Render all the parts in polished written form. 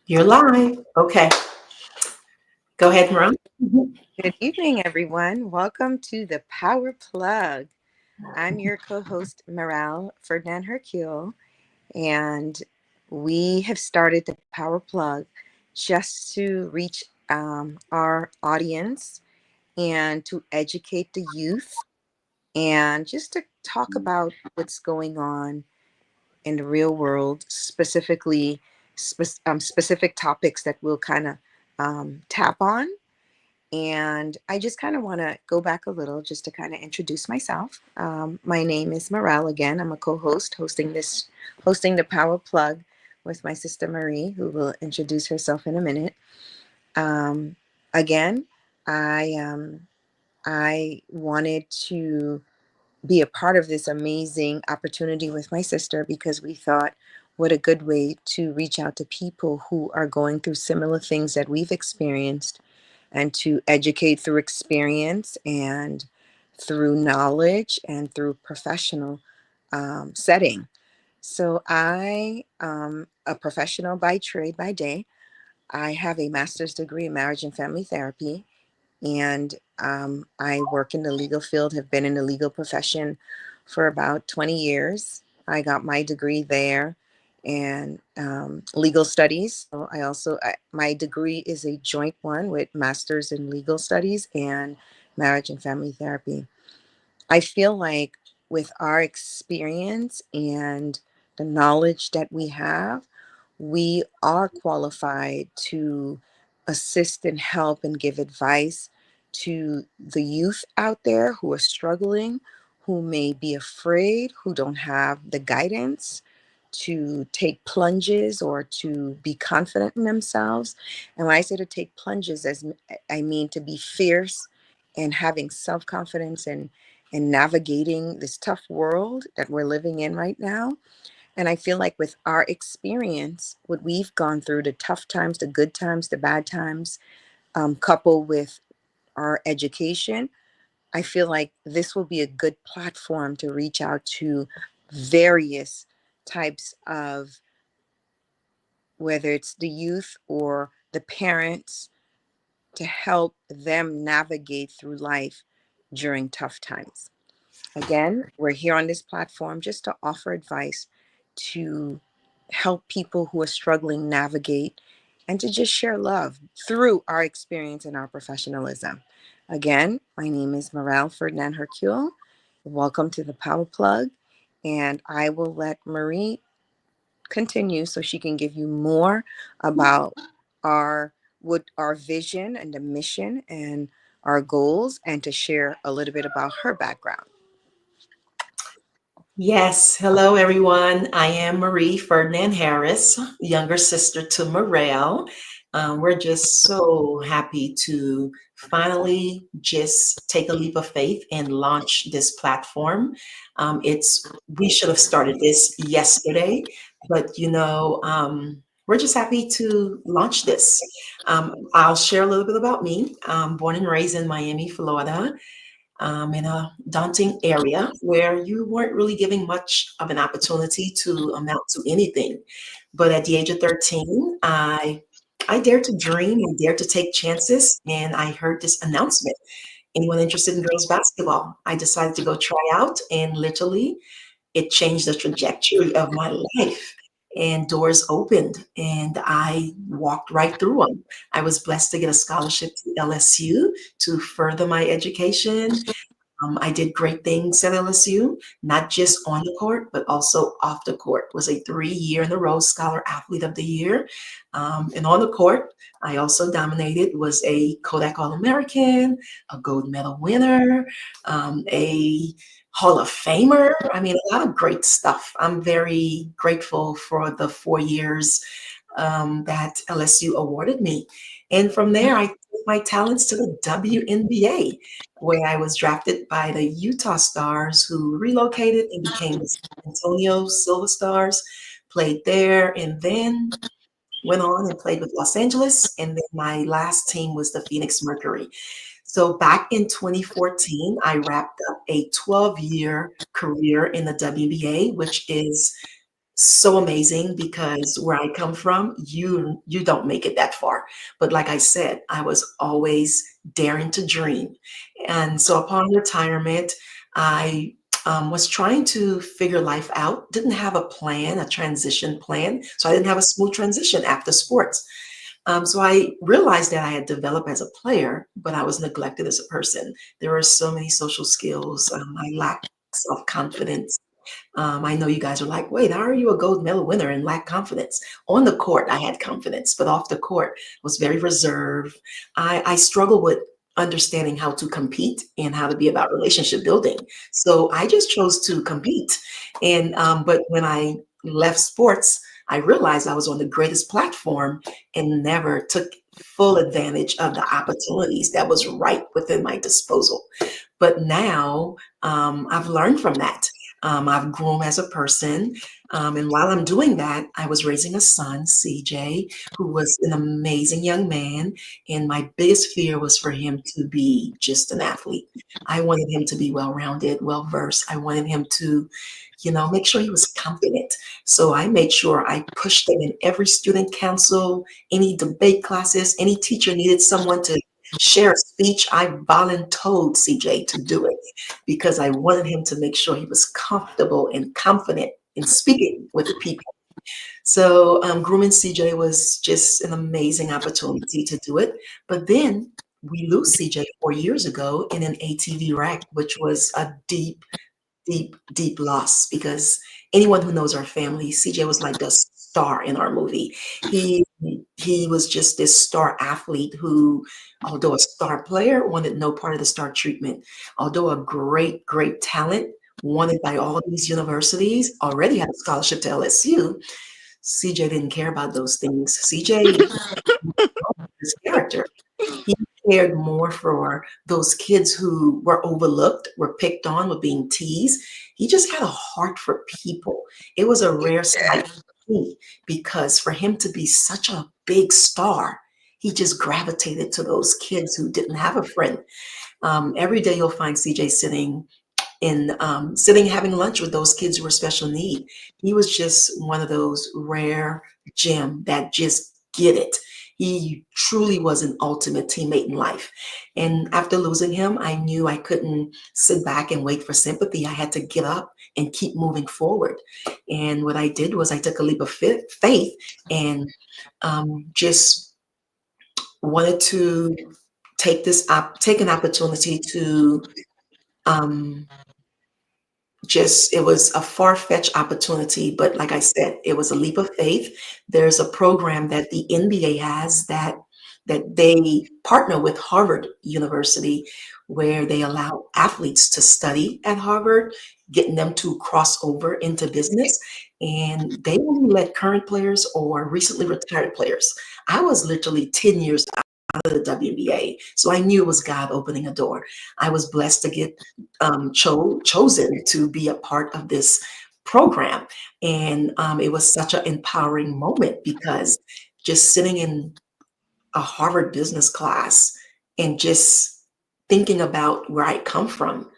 You're live. Okay. Go ahead, Maron. Good evening, everyone. Welcome to the Power Plug. I'm your co host, Morale Ferdinand Hercule, and we have started the Power Plug just to reach our audience and to educate the youth and just to talk about what's going on in the real world, specifically specific topics that we'll kind of tap on. And I just kind of want to go back a little just to kind of introduce myself. My name is Morale again. I'm a co-host hosting the Power Plug with my sister Marie, who will introduce herself in a minute. Um, again, I wanted to be a part of this amazing opportunity with my sister because we thought what a good way to reach out to people who are going through similar things that we've experienced and to educate through experience and through knowledge and through professional setting. So I am a professional by trade by day. I have a master's degree in marriage and family therapy, and I work in the legal field, have been in the legal profession for about 20 years. I got my degree there and legal studies. So my degree is a joint one with master's in legal studies and marriage and family therapy. I feel like with our experience and the knowledge that we have, we are qualified to assist and help and give advice to the youth out there who are struggling, who may be afraid, who don't have the guidance to take plunges or to be confident in themselves. And when I say to take plunges, as I mean to be fierce and having self-confidence and navigating this tough world that we're living in right now. And I feel like with our experience, what we've gone through, the tough times, the good times, the bad times, coupled with our education, I feel like this will be a good platform to reach out to various types of, whether it's the youth or the parents, to help them navigate through life during tough times. Again, we're here on this platform just to offer advice, to help people who are struggling navigate, and to just share love through our experience and our professionalism. Again, my name is Morale Ferdinand Hercule. Welcome to the Power Plug, and I will let Marie continue so she can give you more about our what our vision and the mission and our goals, and to share a little bit about her background. Yes. Hello, everyone. I am Marie Ferdinand Harris, younger sister to Morel. We're just so happy to finally just take a leap of faith and launch this platform. It's We should have started this yesterday, but we're just happy to launch this. I'll share a little bit about me. Born and raised in Miami, Florida, in a daunting area where you weren't really giving much of an opportunity to amount to anything. But at the age of 13, I dared to dream and dared to take chances, and I heard this announcement. Anyone interested in girls basketball? I decided to go try out, and literally it changed the trajectory of my life. And doors opened, and I walked right through them. I was blessed to get a scholarship to LSU to further my education. I did great things at LSU, not just on the court, but also off the court. Was a 3 year in a row Scholar Athlete of the Year. And on the court, I also dominated, was a Kodak All-American, a gold medal winner, a Hall of Famer. I mean, a lot of great stuff. I'm very grateful for the 4 years that LSU awarded me. And from there, I took my talents to the WNBA, where I was drafted by the Utah Stars, who relocated and became the San Antonio Silver Stars, played there, and then went on and played with Los Angeles. And then my last team was the Phoenix Mercury. So back in 2014, I wrapped up a 12-year career in the WNBA, which is so amazing because where I come from, you don't make it that far. But like I said, I was always daring to dream. And so upon retirement, I was trying to figure life out, didn't have a plan, a transition plan. So I didn't have a smooth transition after sports. So I realized that I had developed as a player, but I was neglected as a person. There were so many social skills. I lacked self confidence. I know you guys are like, wait, how are you a gold medal winner and lack confidence? On the court, I had confidence, but off the court, was very reserved. I struggle with understanding how to compete and how to be about relationship building. So I just chose to compete. And but when I left sports, I realized I was on the greatest platform and never took full advantage of the opportunities that was right within my disposal. But now I've learned from that. I've grown as a person. And while I'm doing that, I was raising a son, CJ, who was an amazing young man. And my biggest fear was for him to be just an athlete. I wanted him to be well rounded, well versed. I wanted him to, make sure he was confident. So I made sure I pushed him in every student council, any debate classes, any teacher needed someone to share a speech. I volunteered CJ to do it because I wanted him to make sure he was comfortable and confident in speaking with the people. So grooming CJ was just an amazing opportunity to do it. But then we lose CJ 4 years ago in an ATV wreck, which was a deep, deep, deep loss because anyone who knows our family, CJ was like the star in our movie. He he was just this star athlete who, although a star player, wanted no part of the star treatment. Although a great, great talent, wanted by all these universities, already had a scholarship to LSU. CJ didn't care about those things. CJ, his character. He cared more for those kids who were overlooked, were picked on, were being teased. He just had a heart for people. It was a rare sight for me because for him to be such a big star, he just gravitated to those kids who didn't have a friend. Every day you'll find CJ sitting having lunch with those kids who were special need. He was just one of those rare gem that just get it. He truly was an ultimate teammate in life. And after losing him, I knew I couldn't sit back and wait for sympathy. I had to get up and keep moving forward. And what I did was I took a leap of faith and just wanted to take an opportunity to um, just it was a far-fetched opportunity, but like I said, it was a leap of faith. There's a program that the NBA has that they partner with Harvard University where they allow athletes to study at Harvard, getting them to cross over into business. And they only let current players or recently retired players. I was literally 10 years out of the WNBA. So I knew it was God opening a door. I was blessed to get chosen to be a part of this program. And it was such an empowering moment because just sitting in a Harvard business class and just thinking about where I come from,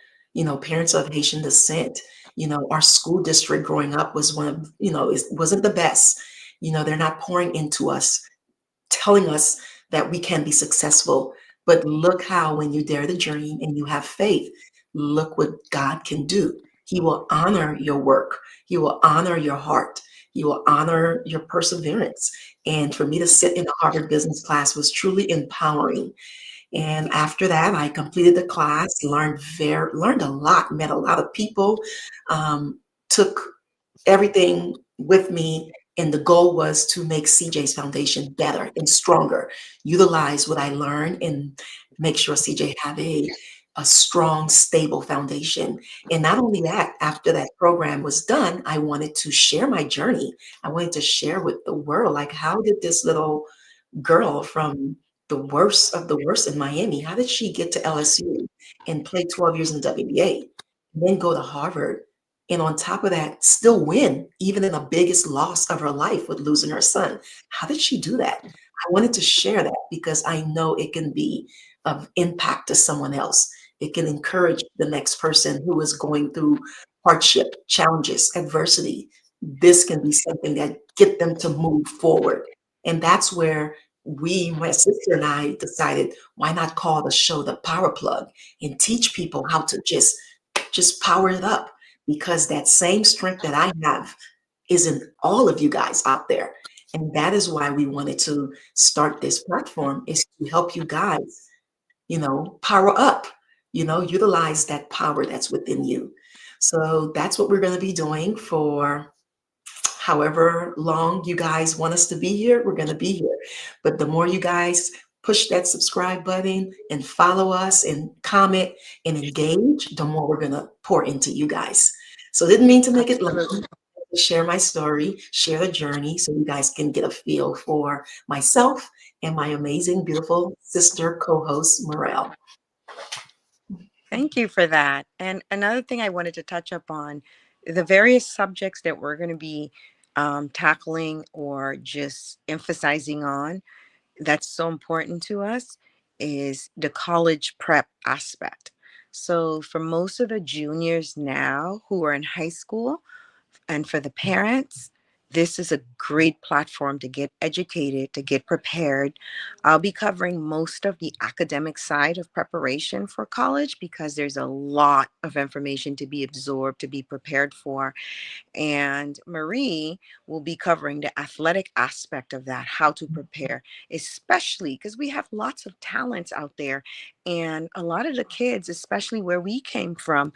parents of Haitian descent, our school district growing up was one of, it wasn't the best. They're not pouring into us, telling us that we can be successful. But look how, when you dare the dream and you have faith, look what God can do. He will honor your work, He will honor your heart, He will honor your perseverance. And for me to sit in a Harvard business class was truly empowering. And after that, I completed the class, learned a lot, met a lot of people, took everything with me. And the goal was to make CJ's foundation better and stronger, utilize what I learned and make sure CJ have a strong, stable foundation. And not only that, after that program was done, I wanted to share my journey. I wanted to share with the world, like, how did this little girl from the worst of the worst in Miami, how did she get to LSU and play 12 years in WBA, and then go to Harvard, and on top of that, still win, even in the biggest loss of her life with losing her son? How did she do that? I wanted to share that because I know it can be of impact to someone else. It can encourage the next person who is going through hardship, challenges, adversity. this can be something that get them to move forward. And that's where my sister and I decided, why not call the show the Power Plug and teach people how to just power it up, because that same strength that I have is in all of you guys out there. And that is why we wanted to start this platform, is to help you guys, power up, utilize that power that's within you. So that's what we're going to be doing for however long you guys want us to be here. We're going to be here. But the more you guys push that subscribe button and follow us and comment and engage, the more we're going to pour into you guys. So didn't mean to make it long. Share my story, share the journey, so you guys can get a feel for myself and my amazing, beautiful sister co-host, Morel. Thank you for that. And another thing I wanted to touch up on, the various subjects that we're going to be tackling or just emphasizing on, that's so important to us, is the college prep aspect. So for most of the juniors now who are in high school, and for the parents, this is a great platform to get educated, to get prepared. I'll be covering most of the academic side of preparation for college because there's a lot of information to be absorbed, to be prepared for. And Marie will be covering the athletic aspect of that, how to prepare, especially because we have lots of talents out there. And a lot of the kids, especially where we came from,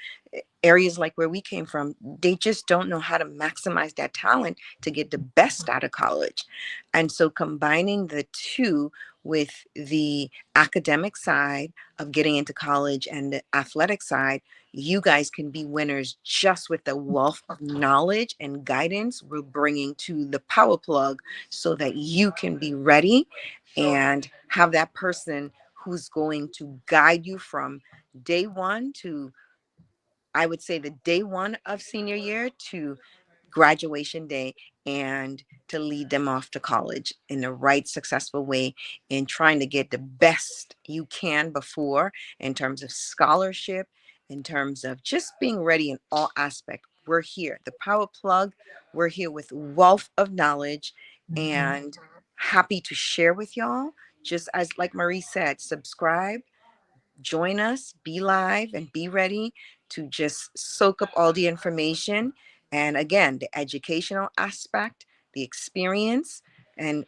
areas like where we came from, they just don't know how to maximize that talent to get the best out of college. And so combining the two with the academic side of getting into college and the athletic side, you guys can be winners just with the wealth of knowledge and guidance we're bringing to the Power Plug, so that you can be ready and have that person who's going to guide you from day one to, I would say, the day one of senior year to graduation day, and to lead them off to college in the right successful way, and trying to get the best you can before, in terms of scholarship, in terms of just being ready in all aspects. We're here, the Power Plug. We're here with wealth of knowledge and happy to share with y'all. Just as like Marie said, subscribe, join us, be live, and be ready to just soak up all the information. And again, the educational aspect, the experience, and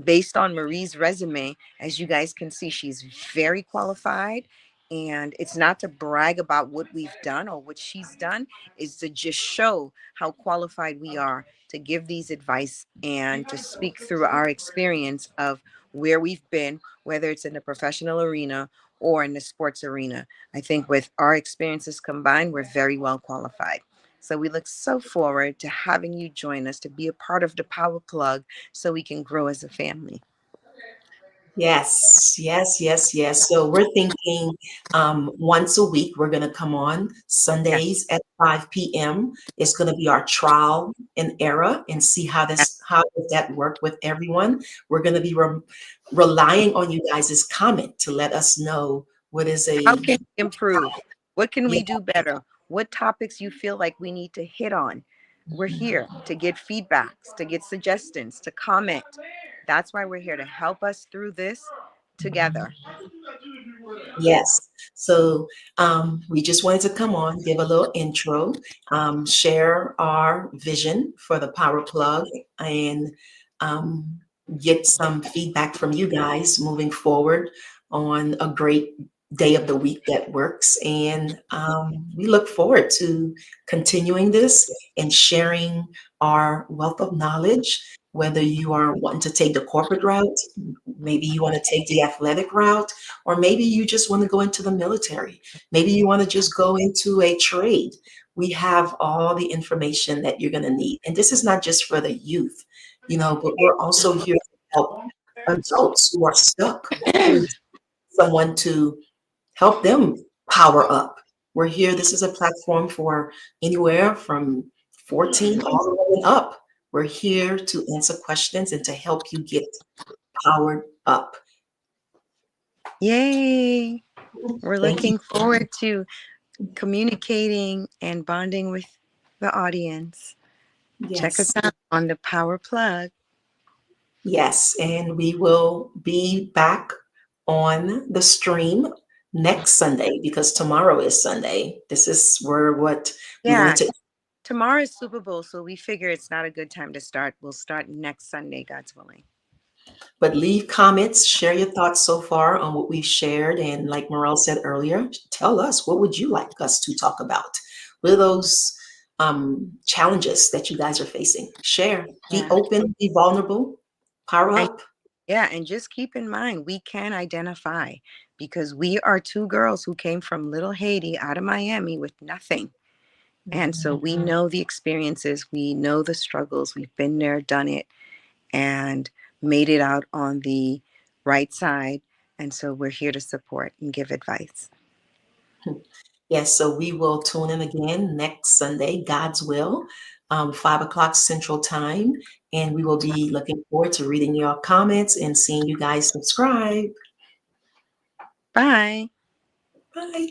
based on Marie's resume, as you guys can see, she's very qualified. And it's not to brag about what we've done or what she's done, is to just show how qualified we are to give these advice and to speak through our experience of where we've been, whether it's in the professional arena or in the sports arena. I think with our experiences combined, we're very well qualified. So we look so forward to having you join us to be a part of the Power Plug, so we can grow as a family. Yes, yes, yes, yes. So we're thinking once a week, we're going to come on Yes. Sundays at 5 p.m. It's going to be our trial and error, and see how does that work with everyone. We're going to be relying on you guys' comment to let us know what is How a, can we improve? What can yeah. we do better? What topics you feel like we need to hit on? We're here to get feedbacks, to get suggestions, to comment. That's why we're here, to help us through this together. Yes. So we just wanted to come on, give a little intro, share our vision for the Power Plug, and um, get some feedback from you guys moving forward on a great day of the week that works. And we look forward to continuing this and sharing our wealth of knowledge, whether you are wanting to take the corporate route, maybe you want to take the athletic route, or maybe you just want to go into the military. Maybe you want to just go into a trade. We have all the information that you're going to need. And this is not just for the youth, but we're also here to help adults who are stuck, who need someone to help them power up. We're here. This is a platform for anywhere from 14 all the way up. We're here to answer questions and to help you get powered up. Yay! We're Thank you. looking forward to communicating and bonding with the audience. Check us Yes. out on the Power Plug. Yes. And we will be back on the stream next Sunday because tomorrow is Sunday. This is where what we Yeah, wanted to. tomorrow is Super Bowl, so we figure it's not a good time to start. We'll start next Sunday, God's willing. But leave comments, share your thoughts so far on what we've shared. And like Morel said earlier, tell us, what would you like us to talk about? What are those challenges that you guys are facing? Share, be Yeah. open, be vulnerable, power And up. yeah, and just keep in mind, we can identify because we are two girls who came from little Haiti out of Miami with nothing. And so we know the experiences, we know the struggles, we've been there, done it, and made it out on the right side. And so we're here to support and give advice. Yes, so we will tune in again next Sunday, God's will, 5 o'clock Central Time. And we will be looking forward to reading your comments and seeing you guys subscribe. Bye. Bye.